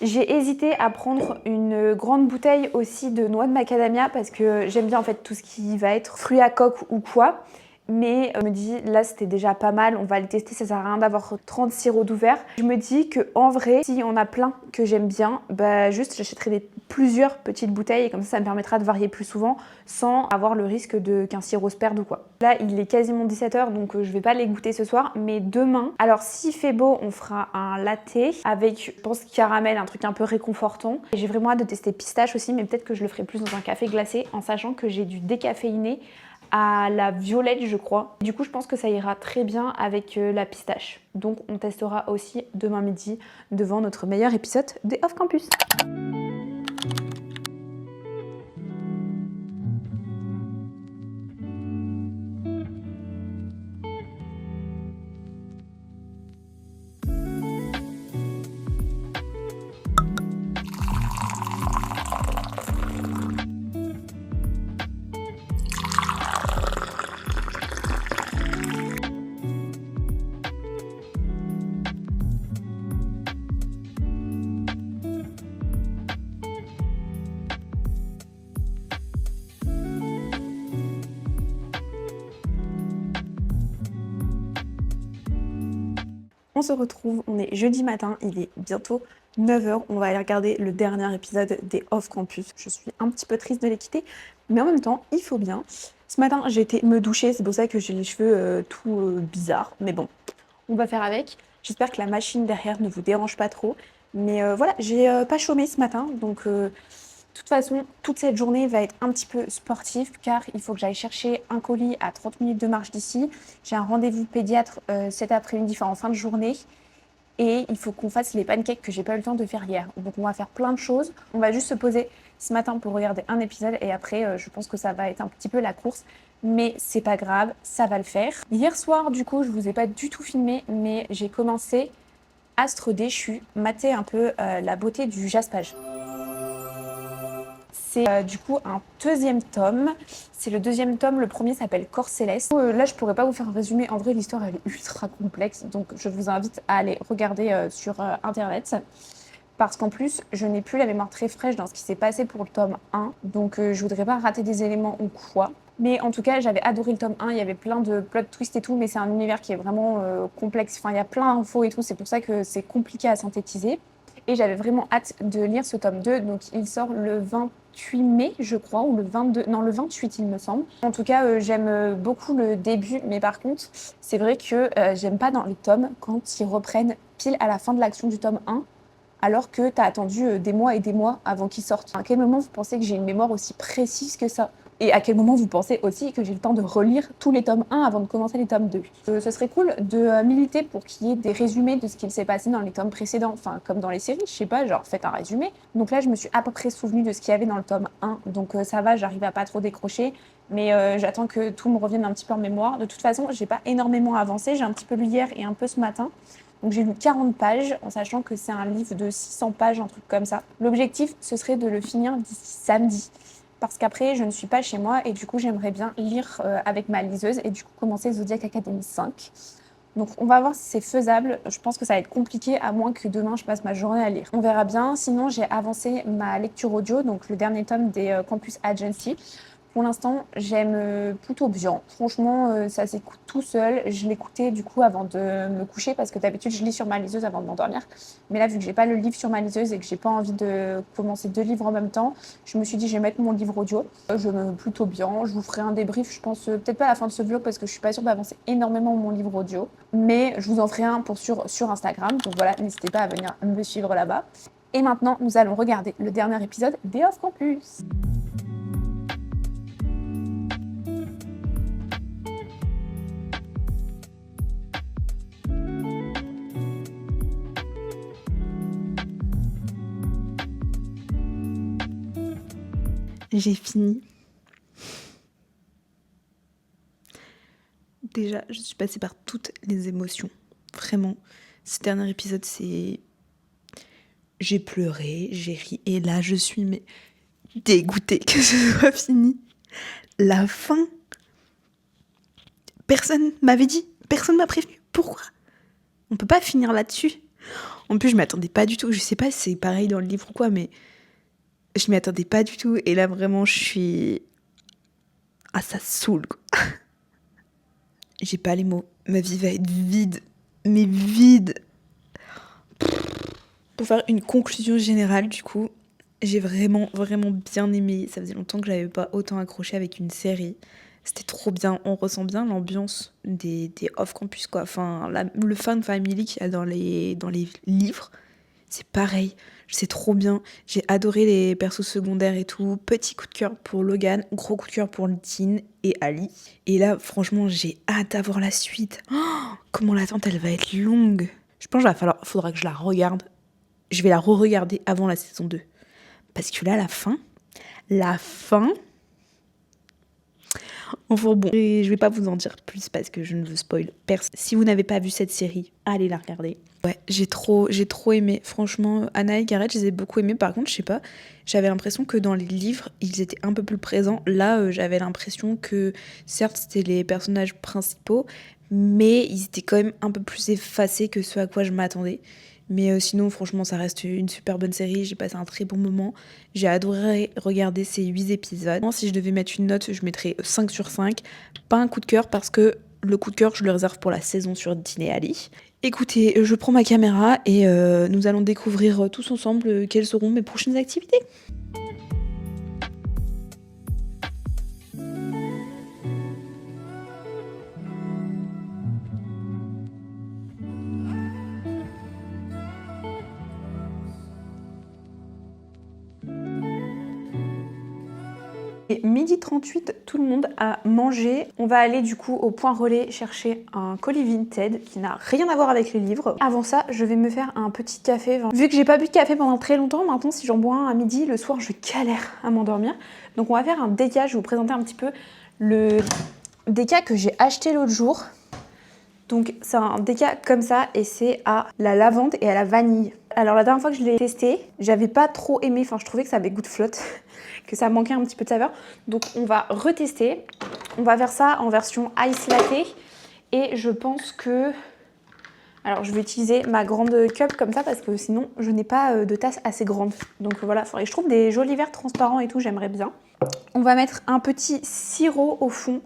J'ai hésité à prendre une grande bouteille aussi de noix de macadamia parce que j'aime bien en fait tout ce qui va être fruits à coque ou quoi. Mais je me dis, là c'était déjà pas mal, on va le tester, ça sert à rien d'avoir 30 sirops d'ouvert. Je me dis que en vrai, si on a plein que j'aime bien, bah juste j'achèterai plusieurs petites bouteilles et comme ça me permettra de varier plus souvent sans avoir le risque qu'un sirop se perde ou quoi. Là il est quasiment 17h donc je vais pas les goûter ce soir, mais demain, alors s'il fait beau, on fera un latte avec, je pense, caramel, un truc un peu réconfortant. Et j'ai vraiment hâte de tester pistache aussi, mais peut-être que je le ferai plus dans un café glacé en sachant que j'ai du décaféiné à la violette je crois. Du coup je pense que ça ira très bien avec la pistache. Donc on testera aussi demain midi devant notre meilleur épisode des Off Campus. On se retrouve, on est jeudi matin, il est bientôt 9h, on va aller regarder le dernier épisode des Off Campus. Je suis un petit peu triste de les quitter, mais en même temps, il faut bien. Ce matin, j'ai été me doucher, c'est pour ça que j'ai les cheveux tout bizarres, mais bon, on va faire avec. J'espère que la machine derrière ne vous dérange pas trop, mais voilà, j'ai pas chômé ce matin, donc de toute façon, toute cette journée va être un petit peu sportive car il faut que j'aille chercher un colis à 30 minutes de marche d'ici. J'ai un rendez-vous pédiatre cet après-midi, enfin en fin de journée. Et il faut qu'on fasse les pancakes que j'ai pas eu le temps de faire hier. Donc on va faire plein de choses. On va juste se poser ce matin pour regarder un épisode et après je pense que ça va être un petit peu la course. Mais c'est pas grave, ça va le faire. Hier soir du coup je vous ai pas du tout filmé mais j'ai commencé Astre déchu, mater un peu la beauté du jaspage. C'est du coup un deuxième tome. C'est le deuxième tome, le premier s'appelle Corps Céleste. Là, je pourrais pas vous faire un résumé. En vrai, l'histoire elle est ultra complexe. Donc, je vous invite à aller regarder sur internet. Parce qu'en plus, je n'ai plus la mémoire très fraîche dans ce qui s'est passé pour le tome 1. Donc, je voudrais pas rater des éléments ou quoi. Mais en tout cas, j'avais adoré le tome 1. Il y avait plein de plot twists et tout. Mais c'est un univers qui est vraiment complexe. Enfin, il y a plein d'infos et tout. C'est pour ça que c'est compliqué à synthétiser. Et j'avais vraiment hâte de lire ce tome 2. Donc, il sort le 28 mai, je crois, ou le 22, non, le 28, il me semble. En tout cas, j'aime beaucoup le début, mais par contre, c'est vrai que j'aime pas dans les tomes quand ils reprennent pile à la fin de l'action du tome 1, alors que tu as attendu des mois et des mois avant qu'ils sortent. À quel moment vous pensez que j'ai une mémoire aussi précise que ça? Et à quel moment vous pensez aussi que j'ai le temps de relire tous les tomes 1 avant de commencer les tomes 2? Ce serait cool de militer pour qu'il y ait des résumés de ce qu'il s'est passé dans les tomes précédents, enfin comme dans les séries, je sais pas, genre faites un résumé. Donc là je me suis à peu près souvenue de ce qu'il y avait dans le tome 1, donc ça va, j'arrive à pas trop décrocher, mais j'attends que tout me revienne un petit peu en mémoire. De toute façon, j'ai pas énormément avancé, j'ai un petit peu lu hier et un peu ce matin. Donc j'ai lu 40 pages, en sachant que c'est un livre de 600 pages, un truc comme ça. L'objectif, ce serait de le finir d'ici samedi. Parce qu'après, je ne suis pas chez moi et du coup, j'aimerais bien lire avec ma liseuse et du coup commencer Zodiac Academy 5. Donc on va voir si c'est faisable. Je pense que ça va être compliqué à moins que demain je passe ma journée à lire. On verra bien. Sinon, j'ai avancé ma lecture audio, donc le dernier tome des Campus Agency. Pour l'instant, j'aime plutôt bien. Franchement, ça s'écoute tout seul. Je l'écoutais du coup avant de me coucher parce que d'habitude, je lis sur ma liseuse avant de m'endormir. Mais là, vu que j'ai pas le livre sur ma liseuse et que j'ai pas envie de commencer deux livres en même temps, je me suis dit, je vais mettre mon livre audio. Je me plutôt bien. Je vous ferai un débrief, je pense, peut-être pas à la fin de ce vlog parce que je suis pas sûre d'avancer énormément mon livre audio. Mais je vous en ferai un sur Instagram. Donc voilà, n'hésitez pas à venir me suivre là-bas. Et maintenant, nous allons regarder le dernier épisode des Off Campus. J'ai fini. Déjà, je suis passée par toutes les émotions. Vraiment. Ce dernier épisode, c'est... J'ai pleuré, j'ai ri. Et là, je suis mais dégoûtée que ce soit fini. La fin. Personne m'avait dit. Personne m'a prévenu. Pourquoi? On peut pas finir là-dessus. En plus, je m'attendais pas du tout. Je sais pas si c'est pareil dans le livre ou quoi, mais je m'y attendais pas du tout. Et là, vraiment, je suis... Ah, ça saoule, quoi. J'ai pas les mots. Ma vie va être vide. Mais vide. Pour faire une conclusion générale, du coup, j'ai vraiment, vraiment bien aimé. Ça faisait longtemps que j'avais pas autant accroché avec une série. C'était trop bien. On ressent bien l'ambiance des off-campus, quoi. Enfin, le fan family qu'il y a dans les livres, c'est pareil. C'est trop bien. J'ai adoré les persos secondaires et tout. Petit coup de cœur pour Logan, gros coup de cœur pour Dean et Ali. Et là, franchement, j'ai hâte d'avoir la suite. Oh, comment l'attente, elle va être longue. Je pense qu'il faudra que je la regarde. Je vais la re-regarder avant la saison 2. Parce que là, la fin... Enfin bon, et je vais pas vous en dire plus parce que je ne veux spoil personne. Si vous n'avez pas vu cette série, allez la regarder. Ouais, j'ai trop aimé. Franchement, Anna et Gareth, je les ai beaucoup aimés. Par contre, je sais pas, j'avais l'impression que dans les livres, ils étaient un peu plus présents. Là, j'avais l'impression que, certes, c'était les personnages principaux, mais ils étaient quand même un peu plus effacés que ce à quoi je m'attendais. Mais sinon, franchement, ça reste une super bonne série. J'ai passé un très bon moment. J'ai adoré regarder ces 8 épisodes. Si je devais mettre une note, je mettrais 5 sur 5. Pas un coup de cœur parce que le coup de cœur, je le réserve pour la saison sur Dean et Ali. Écoutez, je prends ma caméra et nous allons découvrir tous ensemble quelles seront mes prochaines activités. Et midi 38, tout le monde a mangé. On va aller du coup au point relais chercher un colis Vinted qui n'a rien à voir avec les livres. Avant ça, je vais me faire un petit café. Vu que j'ai pas bu de café pendant très longtemps, maintenant si j'en bois un à midi, le soir je galère à m'endormir. Donc on va faire un déca, je vais vous présenter un petit peu le déca que j'ai acheté l'autre jour. Donc c'est un déca comme ça et c'est à la lavande et à la vanille. Alors la dernière fois que je l'ai testé, j'avais pas trop aimé, enfin je trouvais que ça avait goût de flotte, que ça manquait un petit peu de saveur. Donc on va retester, on va faire ça en version ice latte et je pense que... Alors je vais utiliser ma grande cup comme ça parce que sinon je n'ai pas de tasse assez grande. Donc voilà, faudrait que je trouve des jolis verres transparents et tout, j'aimerais bien. On va mettre un petit sirop au fond.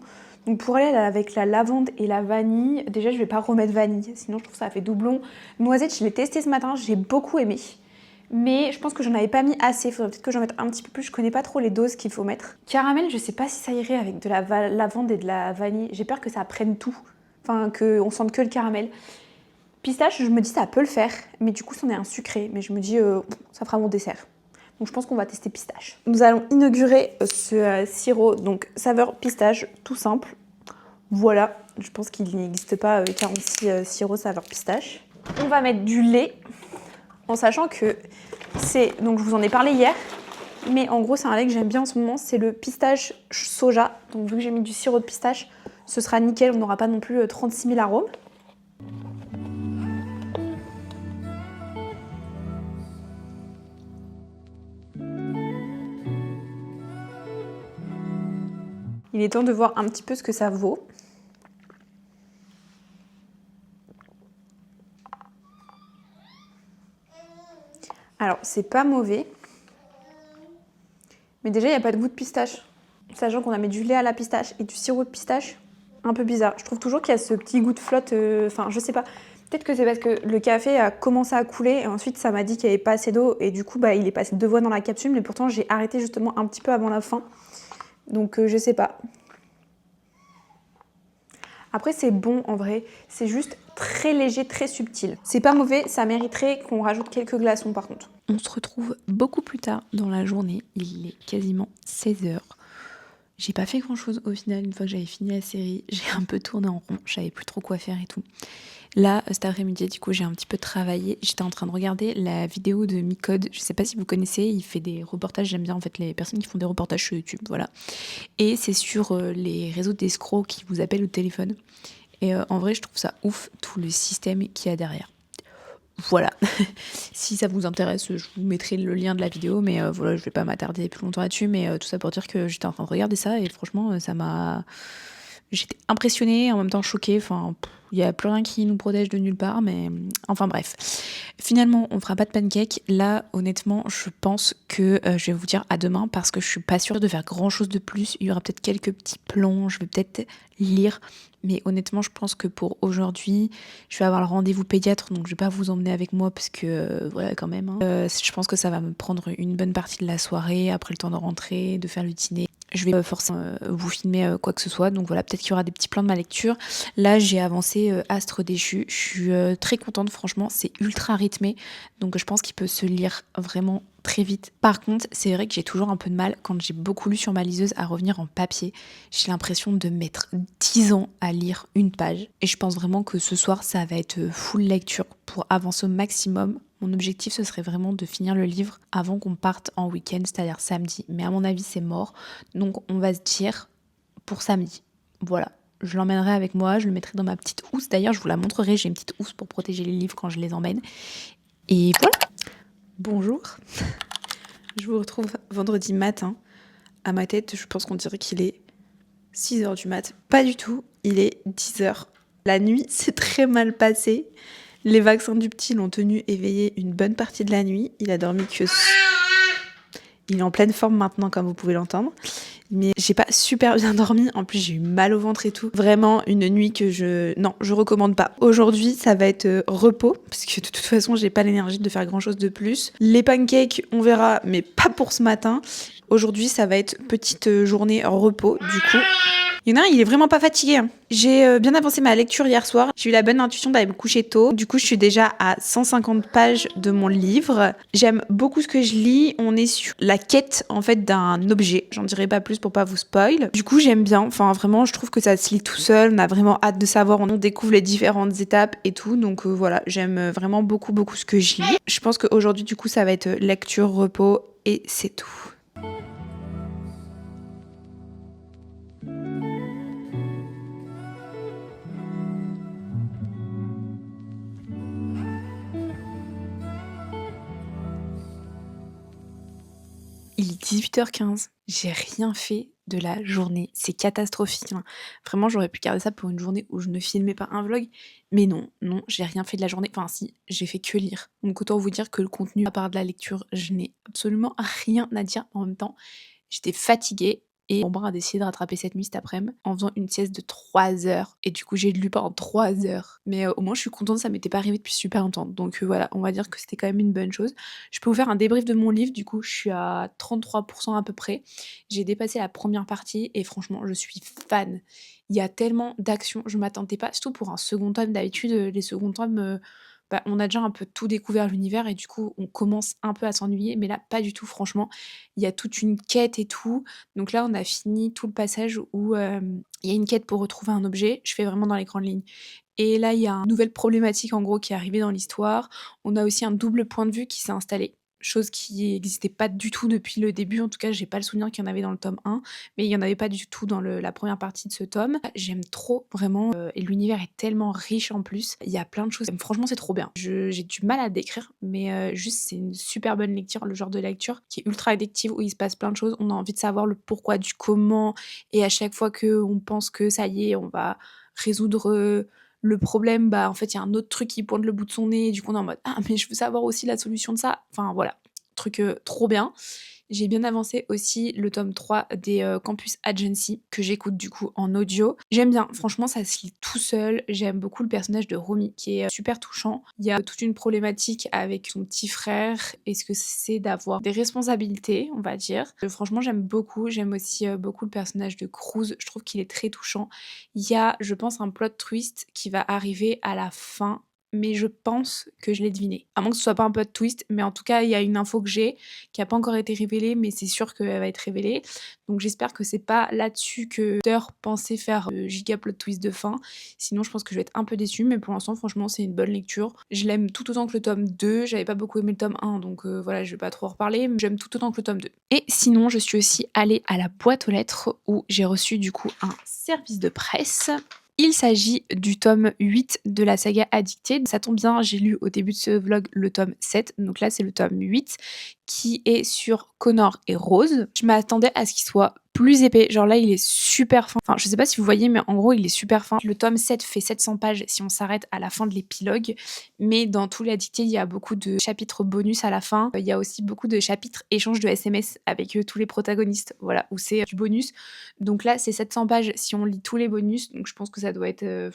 Donc pour aller avec la lavande et la vanille, déjà je vais pas remettre vanille, sinon je trouve que ça fait doublon. Noisette, je l'ai testé ce matin, j'ai beaucoup aimé. Mais je pense que j'en avais pas mis assez, il faudrait peut-être que j'en mette un petit peu plus, je connais pas trop les doses qu'il faut mettre. Caramel, je sais pas si ça irait avec de la lavande et de la vanille, j'ai peur que ça prenne tout, enfin qu'on sente que le caramel. Pistache, je me dis ça peut le faire, mais du coup c'en est un sucré, mais je me dis ça fera mon dessert. Donc je pense qu'on va tester pistache. Nous allons inaugurer ce sirop, donc saveur pistache, tout simple. Voilà, je pense qu'il n'existe pas 46 sirops saveur pistache. On va mettre du lait, en sachant que c'est, donc je vous en ai parlé hier, mais en gros c'est un lait que j'aime bien en ce moment, c'est le pistache soja. Donc vu que j'ai mis du sirop de pistache, ce sera nickel, on n'aura pas non plus 36 000 arômes. Il est temps de voir un petit peu ce que ça vaut. Alors, c'est pas mauvais. Mais déjà, il n'y a pas de goût de pistache. Sachant qu'on a mis du lait à la pistache et du sirop de pistache. Un peu bizarre. Je trouve toujours qu'il y a ce petit goût de flotte. Enfin, je sais pas. Peut-être que c'est parce que le café a commencé à couler et ensuite ça m'a dit qu'il n'y avait pas assez d'eau. Et du coup, bah, il est passé 2 fois dans la capsule. Mais pourtant, j'ai arrêté justement un petit peu avant la fin. Donc, je sais pas. Après, c'est bon en vrai, c'est juste très léger, très subtil. C'est pas mauvais, ça mériterait qu'on rajoute quelques glaçons par contre. On se retrouve beaucoup plus tard dans la journée, il est quasiment 16h. J'ai pas fait grand chose au final, une fois que j'avais fini la série, j'ai un peu tourné en rond, je savais plus trop quoi faire et tout. Là, cet après-midi, du coup, j'ai un petit peu travaillé. J'étais en train de regarder la vidéo de Micode. Je sais pas si vous connaissez, il fait des reportages. J'aime bien en fait les personnes qui font des reportages sur YouTube, voilà. Et c'est sur les réseaux d'escrocs qui vous appellent au téléphone. Et en vrai, je trouve ça ouf, tout le système qu'il y a derrière. Voilà. Si ça vous intéresse, je vous mettrai le lien de la vidéo. Mais voilà, je vais pas m'attarder plus longtemps là-dessus. Mais tout ça pour dire que j'étais en train de regarder ça et franchement, ça m'a... J'étais impressionnée, en même temps choquée, enfin, il y a plus rien qui nous protège de nulle part, mais enfin bref. Finalement, on fera pas de pancake. Là, honnêtement, je pense que je vais vous dire à demain parce que je suis pas sûre de faire grand chose de plus. Il y aura peut-être quelques petits plans, je vais peut-être lire. Mais honnêtement, je pense que pour aujourd'hui, je vais avoir le rendez-vous pédiatre, donc je vais pas vous emmener avec moi parce que voilà quand même. Hein. Je pense que ça va me prendre une bonne partie de la soirée, après le temps de rentrer, de faire le dîner. Je vais forcément vous filmer quoi que ce soit, donc voilà, peut-être qu'il y aura des petits plans de ma lecture. Là, j'ai avancé Astre déchu. Je suis très contente, franchement, c'est ultra rythmé, donc je pense qu'il peut se lire vraiment très vite. Par contre, c'est vrai que j'ai toujours un peu de mal quand j'ai beaucoup lu sur ma liseuse à revenir en papier. J'ai l'impression de mettre 10 ans à lire une page. Et je pense vraiment que ce soir, ça va être full lecture pour avancer au maximum. Mon objectif, ce serait vraiment de finir le livre avant qu'on parte en week-end, c'est-à-dire samedi. Mais à mon avis, c'est mort. Donc, on va se dire pour samedi. Voilà. Je l'emmènerai avec moi, je le mettrai dans ma petite housse. D'ailleurs, je vous la montrerai, j'ai une petite housse pour protéger les livres quand je les emmène. Et voilà. Bonjour. Je vous retrouve vendredi matin. À ma tête, je pense qu'on dirait qu'il est 6h du mat. Pas du tout, il est 10h. La nuit s'est très mal passée. Les vaccins du petit l'ont tenu éveillé une bonne partie de la nuit. Il a dormi que... Il est en pleine forme maintenant, comme vous pouvez l'entendre. Mais j'ai pas super bien dormi. En plus, j'ai eu mal au ventre et tout. Vraiment, une nuit que non, je recommande pas. Aujourd'hui, ça va être repos. Parce que de toute façon, j'ai pas l'énergie de faire grand chose de plus. Les pancakes, on verra, mais pas pour ce matin. Aujourd'hui, ça va être petite journée repos, du coup. Il y en a un, il est vraiment pas fatigué. Hein. J'ai bien avancé ma lecture hier soir. J'ai eu la bonne intuition d'aller me coucher tôt. Du coup, je suis déjà à 150 pages de mon livre. J'aime beaucoup ce que je lis. On est sur la quête, en fait, d'un objet. J'en dirai pas plus pour pas vous spoil. Du coup, j'aime bien. Enfin, vraiment, je trouve que ça se lit tout seul. On a vraiment hâte de savoir. On découvre les différentes étapes et tout. Donc voilà, j'aime vraiment beaucoup, beaucoup ce que je lis. Je pense qu'aujourd'hui, du coup, ça va être lecture, repos et c'est tout. Il est 18h15. J'ai rien fait de la journée. C'est catastrophique. Hein. Vraiment, j'aurais pu garder ça pour une journée où je ne filmais pas un vlog. Mais non, j'ai rien fait de la journée. Enfin, si, j'ai fait que lire. Donc, autant vous dire que le contenu, à part de la lecture, je n'ai absolument rien à dire en même temps. J'étais fatiguée. Et mon bras a décidé de rattraper cette nuit cet après-midi en faisant une sieste de 3 heures. Et du coup, j'ai lu pendant 3 heures. Mais au moins, je suis contente, ça m'était pas arrivé depuis super longtemps. Donc voilà, on va dire que c'était quand même une bonne chose. Je peux vous faire un débrief de mon livre, du coup, je suis à 33% à peu près. J'ai dépassé la première partie et franchement, je suis fan. Il y a tellement d'actions, je m'attendais pas, surtout pour un second tome. D'habitude, les seconds tomes, on a déjà un peu tout découvert l'univers et du coup, on commence un peu à s'ennuyer, mais là, pas du tout, franchement. Il y a toute une quête et tout. Donc là, on a fini tout le passage où il y a une quête pour retrouver un objet. Je fais vraiment dans les grandes lignes. Et là, il y a une nouvelle problématique en gros qui est arrivée dans l'histoire. On a aussi un double point de vue qui s'est installé. Chose qui n'existait pas du tout depuis le début. En tout cas, j'ai pas le souvenir qu'il y en avait dans le tome 1, mais il y en avait pas du tout dans la première partie de ce tome. J'aime trop, vraiment, et l'univers est tellement riche en plus. Il y a plein de choses. Franchement, c'est trop bien. J'ai du mal à décrire, mais juste, c'est une super bonne lecture, le genre de lecture qui est ultra addictive, où il se passe plein de choses. On a envie de savoir le pourquoi du comment, et à chaque fois qu'on pense que ça y est, on va résoudre le problème, en fait, il y a un autre truc qui pointe le bout de son nez, et du coup, on est en mode « Ah, mais je veux savoir aussi la solution de ça !» Enfin, voilà, truc trop bien. J'ai bien avancé aussi le tome 3 des Campus Agency, que j'écoute du coup en audio. J'aime bien, franchement, ça se lit tout seul. J'aime beaucoup le personnage de Romy, qui est super touchant. Il y a toute une problématique avec son petit frère. Est-ce que c'est d'avoir des responsabilités, on va dire. Franchement, j'aime beaucoup. J'aime aussi beaucoup le personnage de Cruz. Je trouve qu'il est très touchant. Il y a, je pense, un plot twist qui va arriver à la fin, mais je pense que je l'ai deviné. À moins que ce soit pas un plot twist, mais en tout cas, il y a une info que j'ai qui a pas encore été révélée, mais c'est sûr qu'elle va être révélée. Donc j'espère que c'est pas là-dessus que l'auteur pensait faire le giga plot twist de fin. Sinon, je pense que je vais être un peu déçue, mais pour l'instant, franchement, c'est une bonne lecture. Je l'aime tout autant que le tome 2. J'avais pas beaucoup aimé le tome 1, donc voilà, je vais pas trop en reparler, mais j'aime tout autant que le tome 2. Et sinon, je suis aussi allée à la boîte aux lettres où j'ai reçu du coup un service de presse. Il s'agit du tome 8 de la saga Addicted. Ça tombe bien, j'ai lu au début de ce vlog le tome 7, donc là c'est le tome 8 qui est sur Connor et Rose. Je m'attendais à ce qu'il soit plus épais. Genre là, il est super fin. Enfin, je sais pas si vous voyez, mais en gros, il est super fin. Le tome 7 fait 700 pages si on s'arrête à la fin de l'épilogue. Mais dans tout la dictée, il y a beaucoup de chapitres bonus à la fin. Il y a aussi beaucoup de chapitres échanges de SMS avec tous les protagonistes. Voilà, où c'est du bonus. Donc là, c'est 700 pages si on lit tous les bonus. Donc je pense que ça doit être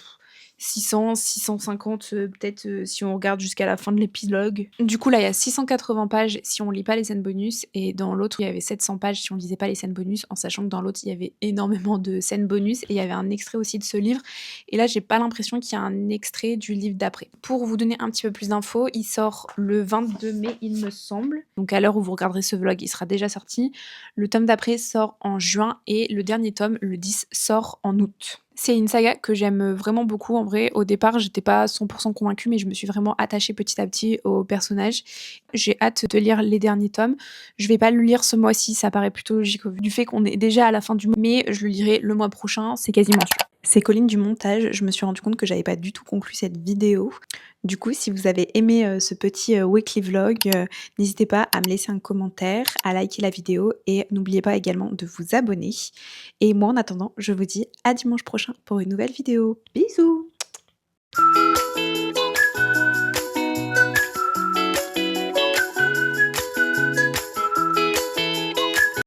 600, 650 peut-être si on regarde jusqu'à la fin de l'épilogue. Du coup là il y a 680 pages si on lit pas les scènes bonus et dans l'autre il y avait 700 pages si on lisait pas les scènes bonus, en sachant que dans l'autre il y avait énormément de scènes bonus et il y avait un extrait aussi de ce livre et là j'ai pas l'impression qu'il y a un extrait du livre d'après. Pour vous donner un petit peu plus d'infos, il sort le 22 mai il me semble, donc à l'heure où vous regarderez ce vlog il sera déjà sorti. Le tome d'après sort en juin et le dernier tome, le 10, sort en août. C'est une saga que j'aime vraiment beaucoup en vrai. Au départ, j'étais pas 100% convaincue, mais je me suis vraiment attachée petit à petit au personnage. J'ai hâte de lire les derniers tomes. Je vais pas le lire ce mois-ci, ça paraît plutôt logique au vu du fait qu'on est déjà à la fin du mois, mais je le lirai le mois prochain, c'est quasiment sûr. C'est Colline du montage, je me suis rendu compte que j'avais pas du tout conclu cette vidéo. Du coup, si vous avez aimé ce petit weekly vlog, n'hésitez pas à me laisser un commentaire, à liker la vidéo et n'oubliez pas également de vous abonner. Et moi en attendant, je vous dis à dimanche prochain pour une nouvelle vidéo. Bisous!